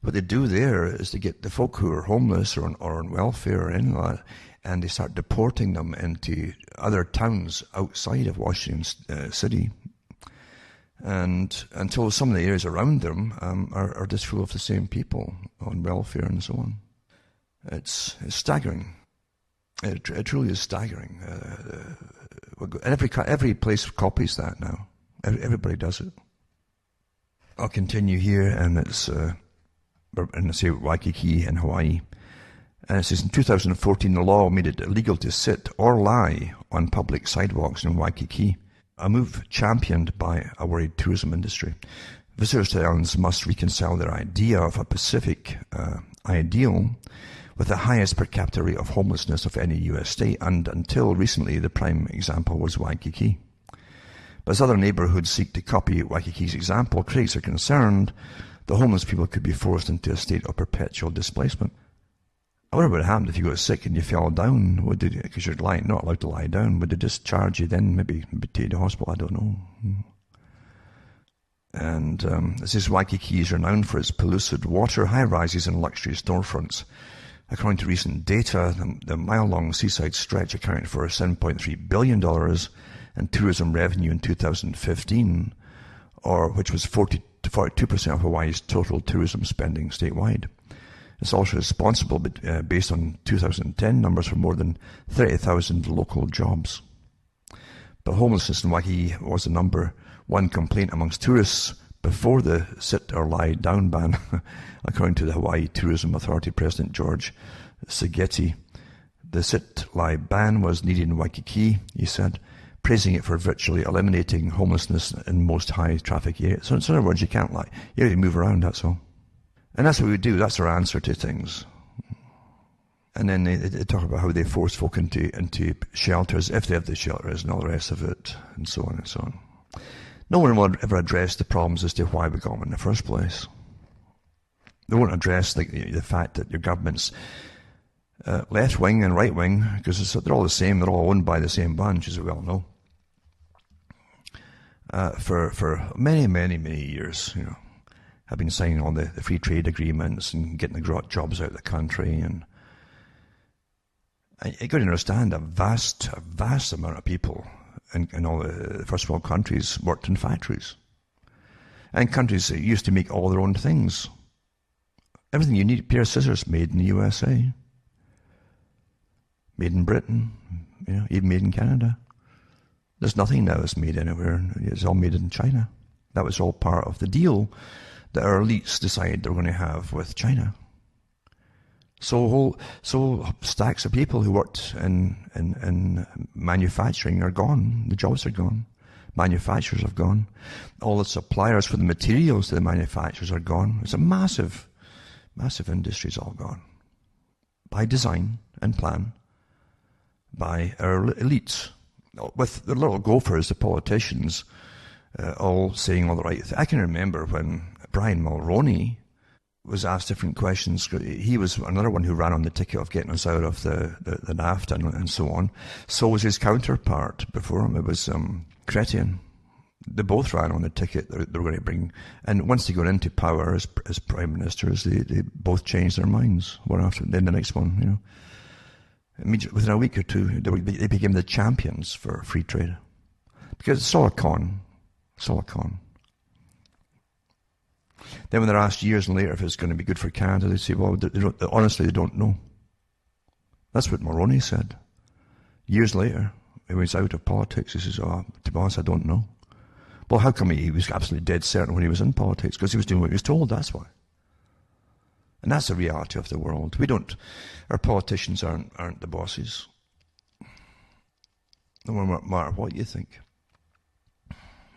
Speaker 1: what they do there is to get the folk who are homeless or on welfare or anything like that, and they start deporting them into other towns outside of Washington City. And until some of the areas around them are just full of the same people on welfare and so on. It's staggering. It truly is staggering. Every place copies that now. Everybody does it. I'll continue here, and it's Waikiki in Hawaii. And it says, in 2014, the law made it illegal to sit or lie on public sidewalks in Waikiki, a move championed by a worried tourism industry. Visitors to the islands must reconcile their idea of a Pacific ideal with the highest per capita rate of homelessness of any U.S. state, and until recently the prime example was Waikiki. But as other neighbourhoods seek to copy Waikiki's example, critics are concerned the homeless people could be forced into a state of perpetual displacement. I wonder what would happen if you got sick and you fell down. Because you're not allowed to lie down, would they just charge you then, maybe take you to hospital? I don't know. And it says Waikiki is renowned for its pellucid water, high-rises and luxury storefronts. According to recent data, the mile-long seaside stretch accounted for $7.3 billion in tourism revenue in 2015, which was 40 to 42% of Hawaii's total tourism spending statewide. It's also responsible, based on 2010 numbers, for more than 30,000 local jobs. But homelessness in Waikiki was the number one complaint amongst tourists before the sit or lie down ban, according to the Hawaii Tourism Authority President George Segeti. The sit-lie ban was needed in Waikiki, he said, praising it for virtually eliminating homelessness in most high traffic areas. So in other words, you can't lie. You have to move around, that's all. And that's what we do. That's our answer to things. And then they talk about how they force folk into shelters, if they have the shelters and all the rest of it, and so on and so on. No one will ever address the problems as to why we got them in the first place. They won't address the fact that your government's left wing and right wing, because they're all the same, they're all owned by the same bunch, as we all know. For many, many, many years, have been signing all the free trade agreements and getting the jobs out of the country. And you've got to understand a vast amount of people in all the first world countries worked in factories. And countries that used to make all their own things. Everything you need, a pair of scissors made in the USA. Made in Britain, even made in Canada. There's nothing now that's made anywhere. It's all made in China. That was all part of the deal that our elites decided they were going to have with China. So stacks of people who worked in manufacturing are gone. The jobs are gone. Manufacturers have gone. All the suppliers for the materials to the manufacturers are gone. It's a massive industry's all gone. By design and plan. By our elites. With the little gophers, the politicians, all saying all the right things. I can remember when Brian Mulroney was asked different questions. He was another one who ran on the ticket of getting us out of the NAFTA and so on. So was his counterpart before him. It was Chrétien. They both ran on the ticket they were going to bring. And once they got into power as prime ministers, they both changed their minds one after then the next one. Immediately, within a week or two, they became the champions for free trade. Because it's all a con. It's all a con. Then when they're asked years later if it's going to be good for Canada, they say, well, honestly, they don't know. That's what Mulroney said. Years later, when he was out of politics, he says, to be honest, I don't know. Well, how come he was absolutely dead certain when he was in politics? Because he was doing what he was told, that's why. And that's the reality of the world. Our politicians aren't the bosses. No matter what you think.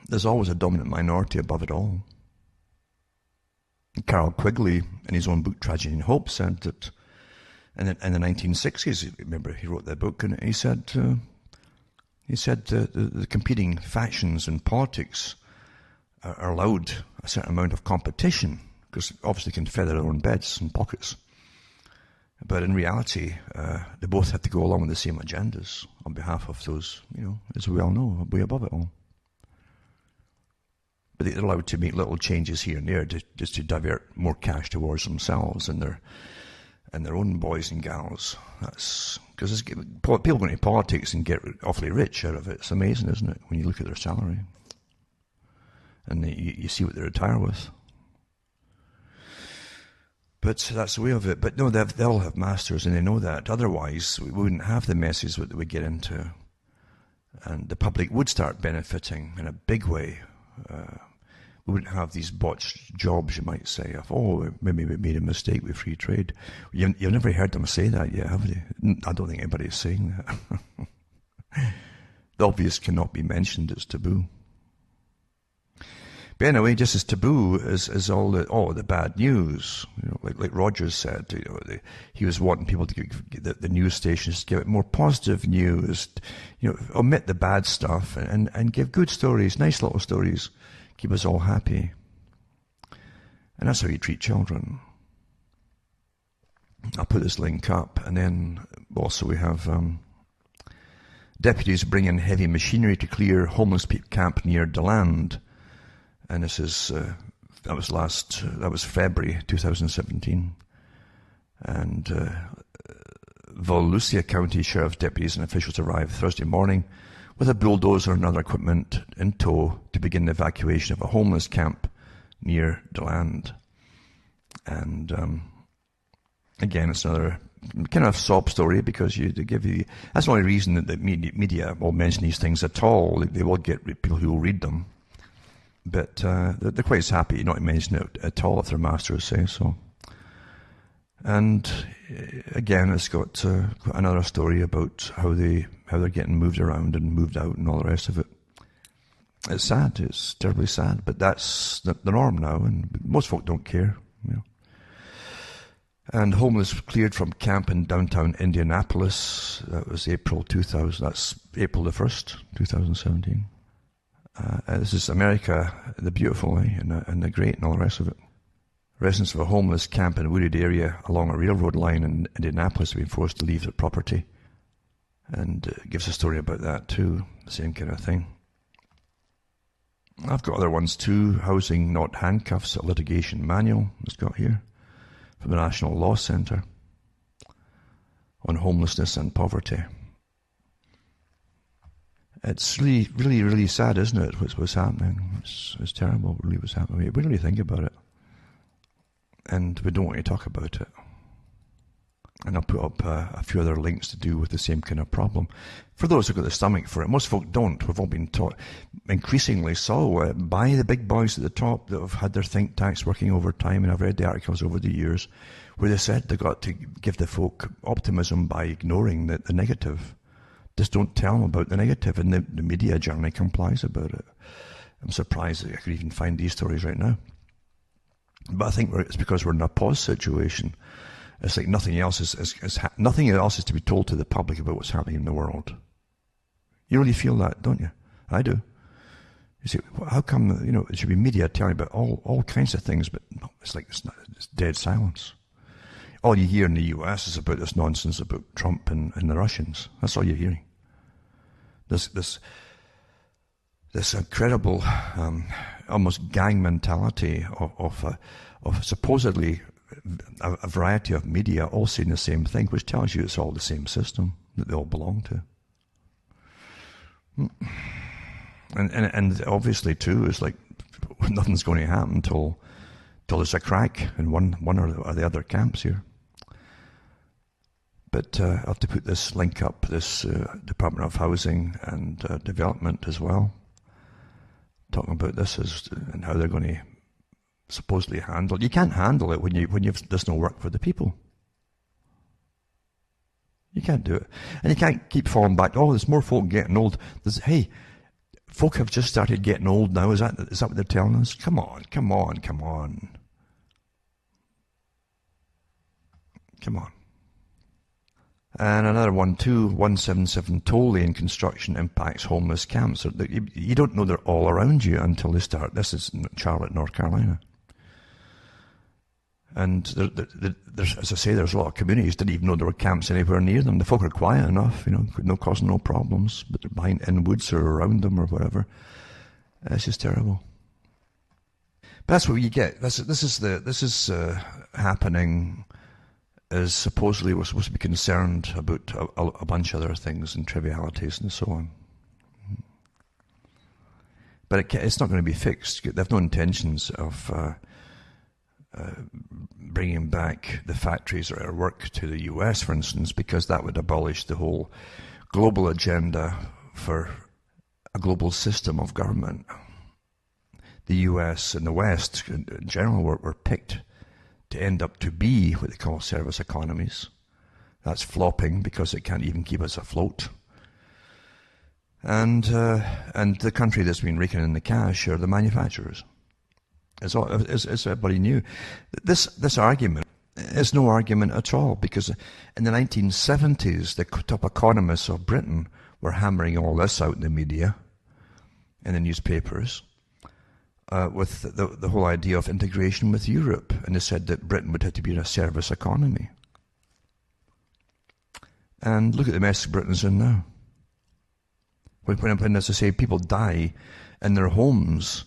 Speaker 1: There's always a dominant minority above it all. Carroll Quigley, in his own book, Tragedy and Hope, said that in the 1960s, remember he wrote that book, and he said the competing factions in politics are allowed a certain amount of competition, because obviously they can feather their own beds and pockets. But in reality, they both have to go along with the same agendas on behalf of those, as we all know, way above it all. But they're allowed to make little changes here and there just to divert more cash towards themselves and their own boys and gals. That's because people go into politics and get awfully rich out of it. It's amazing, isn't it, when you look at their salary and you see what they retire with. But that's the way of it. But no, they'll have masters, and they know that. Otherwise, we wouldn't have the messes that we get into, and the public would start benefiting in a big way. We wouldn't have these botched jobs, you might say, of, maybe we made a mistake with free trade. You've never heard them say that yet, have you? I don't think anybody's saying that. The obvious cannot be mentioned, it's taboo. But anyway, just as taboo as all the bad news, like Rogers said, he was wanting people to get the news stations to give it more positive news, omit the bad stuff and give good stories, nice little stories, keep us all happy. And that's how you treat children. I'll put this link up, and then also we have deputies bring in heavy machinery to clear homeless camp near DeLand. And this is, that was February 2017. And Volusia County Sheriff's deputies and officials arrived Thursday morning with a bulldozer and other equipment in tow to begin the evacuation of a homeless camp near DeLand. And again, it's another kind of sob story, because that's the only reason that the media will mention these things at all. They will get people who will read them. But they're quite happy not to mention it at all if their masters say so. And again, it's got another story about how they're getting moved around and moved out and all the rest of it. It's sad. It's terribly sad. But that's the norm now, and most folk don't care. You know. And homeless cleared from camp in downtown Indianapolis. That was April 2000. That's April the 1st, 2017. This is America, the beautiful, and the great, and all the rest of it. Residents of a homeless camp in a wooded area along a railroad line in Indianapolis have been forced to leave their property. And it gives a story about that too, the same kind of thing. I've got other ones too. Housing Not Handcuffs, a litigation manual it's got here from the National Law Centre on homelessness and poverty. It's really, really, really sad, isn't it, what's happening? It's terrible, really, what's happening. We really think about it. And we don't want to talk about it. And I'll put up a few other links to do with the same kind of problem. For those who've got the stomach for it, most folk don't. We've all been taught, increasingly so, by the big boys at the top that have had their think tanks working overtime, and I've read the articles over the years where they said they got to give the folk optimism by ignoring the negative. Just don't tell them about the negative, and the media generally complies about it. I'm surprised that I could even find these stories right now. But I think it's because we're in a pause situation. It's like nothing else nothing else is to be told to the public about what's happening in the world. You really feel that, don't you? I do. You say, well, how come, it should be media telling about all kinds of things, but no, it's like it's dead silence. All you hear in the US is about this nonsense about Trump and the Russians. That's all you're hearing. This incredible, almost gang mentality of supposedly a variety of media all saying the same thing, which tells you it's all the same system that they all belong to. And obviously too, it's like nothing's going to happen till there's a crack in one or the other camps here. But I'll have to put this link up, this Department of Housing and Development as well, talking about this and how they're going to supposedly handle. You can't handle it when there's no work for the people. You can't do it, and you can't keep falling back. Oh, there's more folk getting old. Hey, folk have just started getting old now. Is that what they're telling us? Come on. And another one too, 177 toll lane construction impacts homeless camps. You don't know they're all around you until they start. This is in Charlotte, North Carolina. And there's, as I say, there's a lot of communities didn't even know there were camps anywhere near them. The folk are quiet enough, causing no problems, but they're in woods or around them or whatever. It's just terrible. But that's what you get. This is happening. Is supposedly we're supposed to be concerned about a bunch of other things and trivialities and so on. But it's not going to be fixed. They have no intentions of bringing back the factories or work to the US, for instance, because that would abolish the whole global agenda for a global system of government. The US and the West in general were picked to end up to be what they call service economies. That's flopping because it can't even keep us afloat. And the country that's been raking in the cash are the manufacturers. As everybody knew. This argument is no argument at all, because in the 1970s, the top economists of Britain were hammering all this out in the media, in the newspapers, with the whole idea of integration with Europe, and they said that Britain would have to be in a service economy. And look at the mess Britain's in now. When, as I say, people die in their homes,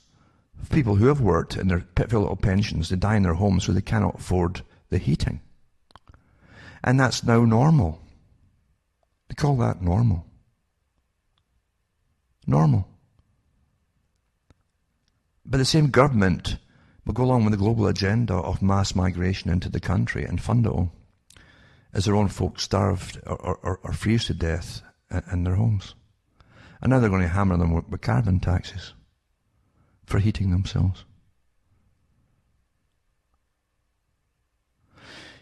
Speaker 1: people who have worked in their pitiful little pensions, they die in their homes so they cannot afford the heating. And that's now normal. They call that normal. Normal. But the same government will go along with the global agenda of mass migration into the country and fund it all, as their own folks starved or freeze to death in their homes. And now they're going to hammer them with carbon taxes for heating themselves.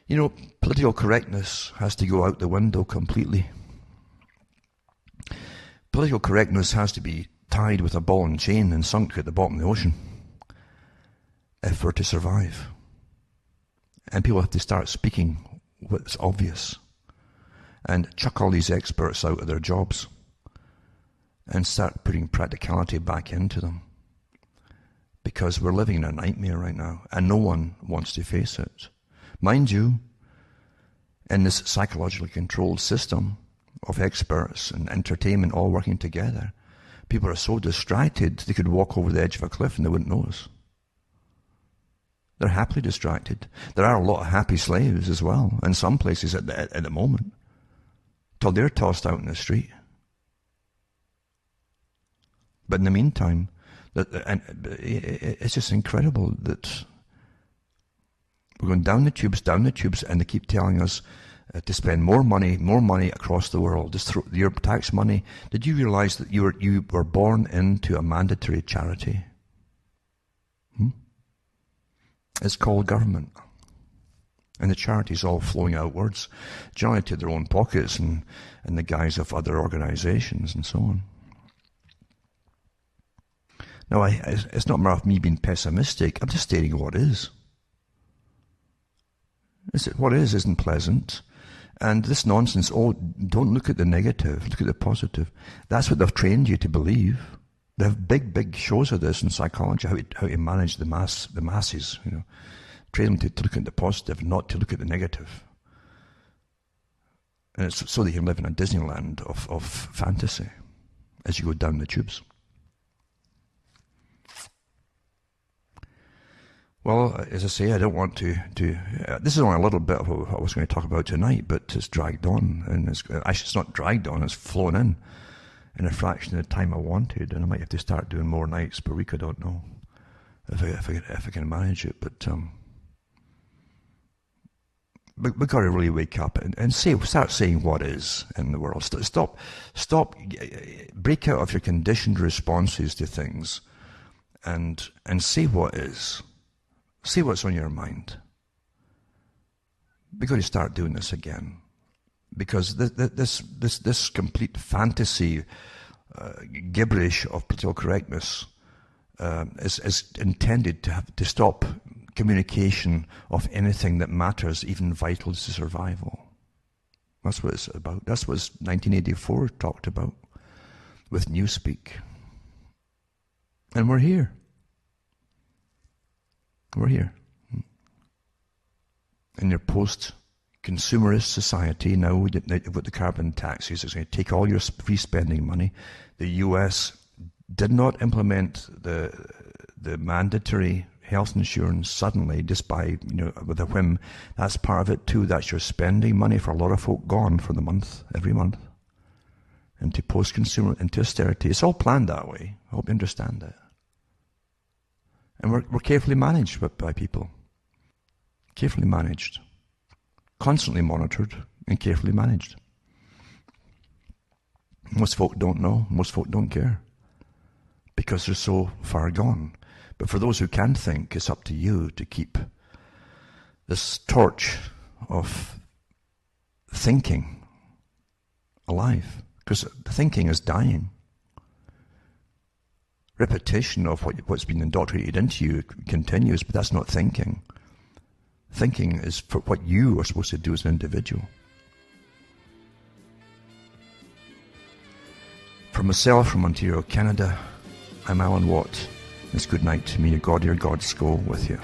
Speaker 1: You know, political correctness has to go out the window completely. Political correctness has to be tied with a ball and chain and sunk at the bottom of the ocean if we're to survive. And people have to start speaking what's obvious and chuck all these experts out of their jobs and start putting practicality back into them. Because we're living in a nightmare right now and no one wants to face it. Mind you, in this psychologically controlled system of experts and entertainment all working together, people are so distracted they could walk over the edge of a cliff and they wouldn't notice. They're happily distracted. There are a lot of happy slaves as well, in some places at the moment, till they're tossed out in the street. But in the meantime, it's just incredible that we're going down the tubes, and they keep telling us to spend more money across the world. Just throw your tax money. Did you realize that you were born into a mandatory charity? It's called government. And the charity's all flowing outwards, generally to their own pockets and the guise of other organizations and so on. Now, it's not a matter of me being pessimistic. I'm just stating what is. What is isn't pleasant. And this nonsense, don't look at the negative, look at the positive. That's what they've trained you to believe. They have big shows of this in psychology, how to manage the masses, you know. Train them to look at the positive, not to look at the negative. And it's so that you can live in a Disneyland of fantasy as you go down the tubes. Well, as I say, I don't want to this is only a little bit of what I was going to talk about tonight, but it's dragged on, and it's not dragged on, it's flown in a fraction of the time I wanted, and I might have to start doing more nights per week, I don't know, if I can manage it, but we've got to really wake up and start saying what is in the world. Stop, break out of your conditioned responses to things, and say what is. Say what's on your mind. We've got to start doing this again, because this complete fantasy, gibberish of political correctness is intended to stop communication of anything that matters, even vital to survival. That's what it's about. That's what 1984 talked about with Newspeak. And we're here. We're here. In your post-consumerist society, now with the carbon taxes, it's going to take all your free spending money. The US did not implement the mandatory health insurance suddenly, just by, with a whim. That's part of it too. That's your spending money for a lot of folk gone for the month, every month, into post-consumer, into austerity. It's all planned that way. I hope you understand that. And we're carefully managed by people. Carefully managed. Constantly monitored and carefully managed. Most folk don't know. Most folk don't care. Because they're so far gone. But for those who can think, it's up to you to keep this torch of thinking alive. Because thinking is dying. Repetition of what's been indoctrinated into you continues, but that's not thinking. Thinking is for what you are supposed to do as an individual. For myself, from Ontario, Canada, I'm Alan Watt. It's good night. May your gods go with you.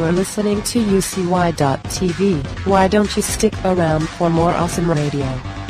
Speaker 2: are listening to UCY.tv. Why don't you stick around for more awesome radio?